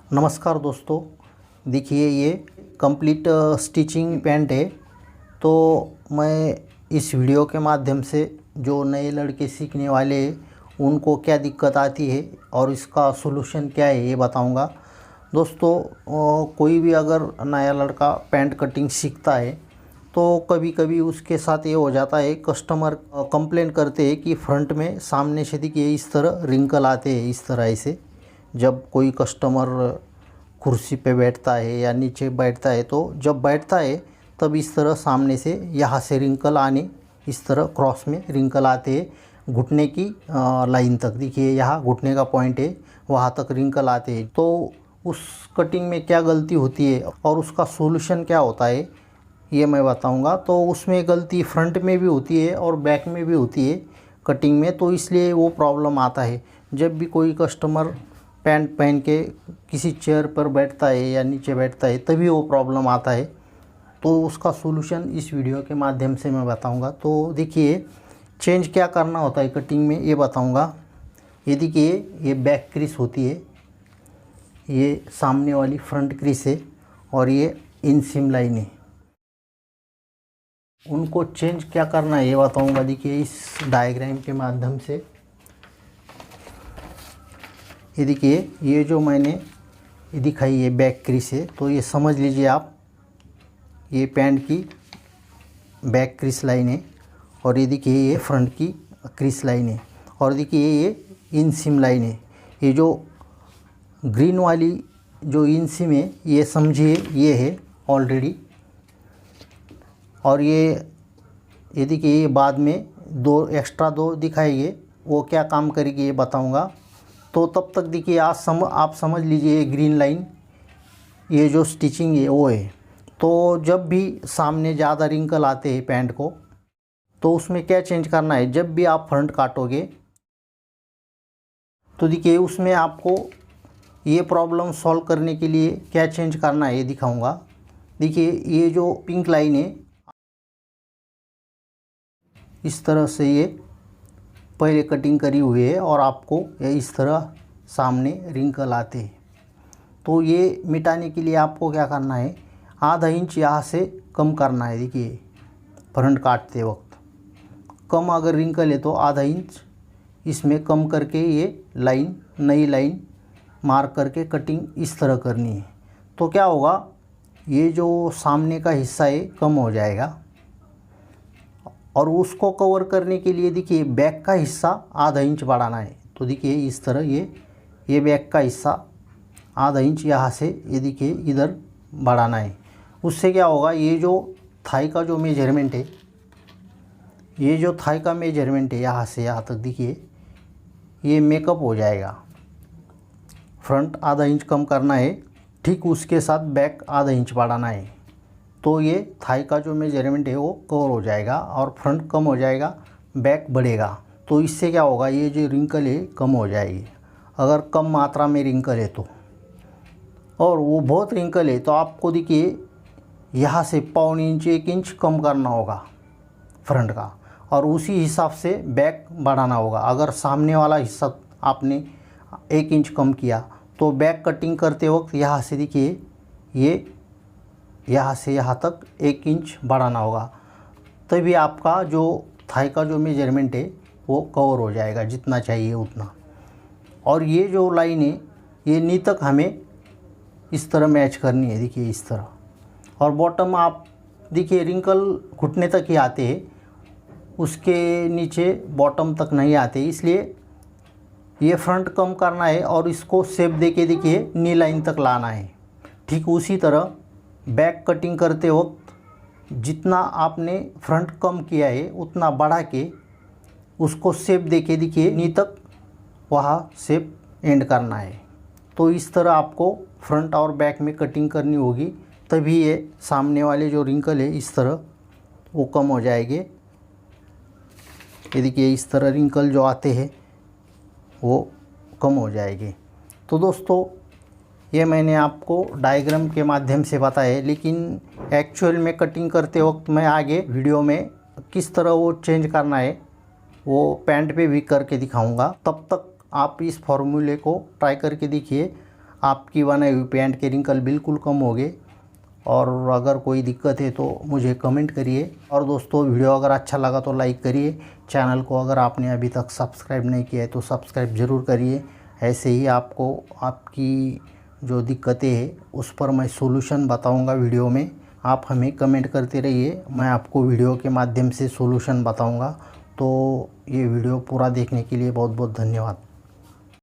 नमस्कार दोस्तों, देखिए ये कंप्लीट स्टिचिंग पैंट है। तो मैं इस वीडियो के माध्यम से जो नए लड़के सीखने वाले हैं उनको क्या दिक्कत आती है और इसका सॉल्यूशन क्या है ये बताऊंगा। दोस्तों, कोई भी अगर नया लड़का पैंट कटिंग सीखता है तो कभी कभी उसके साथ ये हो जाता है, कस्टमर कंप्लेन करते हैं कि फ्रंट में सामने से देखिए इस तरह रिंकल आते हैं। इस तरह से जब कोई कस्टमर कुर्सी पे बैठता है या नीचे बैठता है तो जब बैठता है तब इस तरह सामने से यहाँ से रिंकल आने, इस तरह क्रॉस में रिंकल आते हैं घुटने की लाइन तक। देखिए यहाँ घुटने का पॉइंट है, वहाँ तक रिंकल आते हैं। तो उस कटिंग में क्या गलती होती है और उसका सॉल्यूशन क्या होता है ये मैं बताऊंगा। तो उसमें गलती फ्रंट में भी होती है और बैक में भी होती है कटिंग में, तो इसलिए वो प्रॉब्लम आता है। जब भी कोई कस्टमर पैंट पहन के किसी चेयर पर बैठता है या नीचे बैठता है तभी वो प्रॉब्लम आता है। तो उसका सॉल्यूशन इस वीडियो के माध्यम से मैं बताऊंगा। तो देखिए चेंज क्या करना होता है कटिंग में ये बताऊंगा। ये देखिए ये बैक क्रीज होती है, ये सामने वाली फ्रंट क्रीज है और ये इनसीम लाइन है। उनको चेंज क्या करना है ये बताऊंगा। देखिए इस डायग्राम के माध्यम से ये देखिए ये जो मैंने दिखाई है बैक क्रीज है, तो ये समझ लीजिए आप, ये पैंट की बैक क्रीज लाइन है और ये देखिए ये फ्रंट की क्रीज लाइन है और देखिए ये इनसीम लाइन है। ये जो ग्रीन वाली जो इनसीम है ये समझिए ये है ऑलरेडी, और ये देखिए ये बाद में दो एक्स्ट्रा दो दिखाएंगे, वो क्या काम करेगी ये बताऊंगा। तो तब तक देखिए आप समझ लीजिए ग्रीन लाइन ये जो स्टिचिंग है वो है। तो जब भी सामने ज़्यादा रिंकल आते हैं पैंट को तो उसमें क्या चेंज करना है। जब भी आप फ्रंट काटोगे तो देखिए उसमें आपको ये प्रॉब्लम सॉल्व करने के लिए क्या चेंज करना है ये दिखाऊंगा। देखिए ये जो पिंक लाइन है इस तरह से ये पहले कटिंग करी हुई है और आपको ये इस तरह सामने रिंकल आते हैं। तो ये मिटाने के लिए आपको क्या करना है, आधा इंच यहाँ से कम करना है। देखिए फ्रंट काटते वक्त कम अगर रिंकल है तो आधा इंच इसमें कम करके ये लाइन नई लाइन मार्क करके कटिंग इस तरह करनी है। तो क्या होगा, ये जो सामने का हिस्सा है कम हो जाएगा और उसको कवर करने के लिए देखिए बैक का हिस्सा आधा इंच बढ़ाना है। तो देखिए इस तरह ये बैक का हिस्सा आधा इंच यहाँ से ये देखिए इधर बढ़ाना है। उससे क्या होगा, ये जो थाई का जो मेजरमेंट है, ये जो थाई का मेजरमेंट है यहाँ से यहाँ तक देखिए ये मेकअप हो जाएगा। फ्रंट आधा इंच कम करना है, ठीक उसके साथ बैक आधा इंच बढ़ाना है। तो ये थाई का जो मेजरमेंट है वो कवर हो जाएगा और फ्रंट कम हो जाएगा, बैक बढ़ेगा। तो इससे क्या होगा, ये जो रिंकल है कम हो जाएगी अगर कम मात्रा में रिंकल है तो। और वो बहुत रिंकल है तो आपको देखिए यहाँ से पौने इंच 1 इंच कम करना होगा फ्रंट का और उसी हिसाब से बैक बढ़ाना होगा। अगर सामने वाला हिस्सा आपने 1 इंच कम किया तो बैक कटिंग करते वक्त यहाँ से देखिए ये यहाँ से यहाँ तक 1 इंच बढ़ाना होगा, तभी आपका जो थाई का जो मेजरमेंट है वो कवर हो जाएगा जितना चाहिए उतना। और ये जो लाइन है ये नी तक हमें इस तरह मैच करनी है, देखिए इस तरह। और बॉटम आप देखिए रिंकल घुटने तक ही आते हैं, उसके नीचे बॉटम तक नहीं आते, इसलिए ये फ्रंट कम करना है और इसको शेप देके देखिए नी लाइन तक लाना है। ठीक उसी तरह बैक कटिंग करते वक्त जितना आपने फ्रंट कम किया है उतना बढ़ा के उसको शेप देके देखिए नी तक वहाँ शेप एंड करना है। तो इस तरह आपको फ्रंट और बैक में कटिंग करनी होगी, तभी ये सामने वाले जो रिंकल है इस तरह वो कम हो जाएंगे। ये देखिए इस तरह रिंकल जो आते हैं वो कम हो जाएंगे। तो दोस्तों ये मैंने आपको डायग्राम के माध्यम से बताया, लेकिन एक्चुअल में कटिंग करते वक्त मैं आगे वीडियो में किस तरह वो चेंज करना है वो पैंट पे भी करके दिखाऊंगा। तब तक आप इस फॉर्मूले को ट्राई करके देखिए। आपकी बनाई हुई पैंट के रिंकल बिल्कुल कम हो गए। और अगर कोई दिक्कत है तो मुझे कमेंट करिए। और दोस्तों वीडियो अगर अच्छा लगा तो लाइक करिए। चैनल को अगर आपने अभी तक सब्सक्राइब नहीं किया है तो सब्सक्राइब ज़रूर करिए। ऐसे ही आपको आपकी जो दिक्कतें हैं उस पर मैं सॉल्यूशन बताऊंगा वीडियो में। आप हमें कमेंट करते रहिए, मैं आपको वीडियो के माध्यम से सॉल्यूशन बताऊंगा। तो ये वीडियो पूरा देखने के लिए बहुत बहुत धन्यवाद।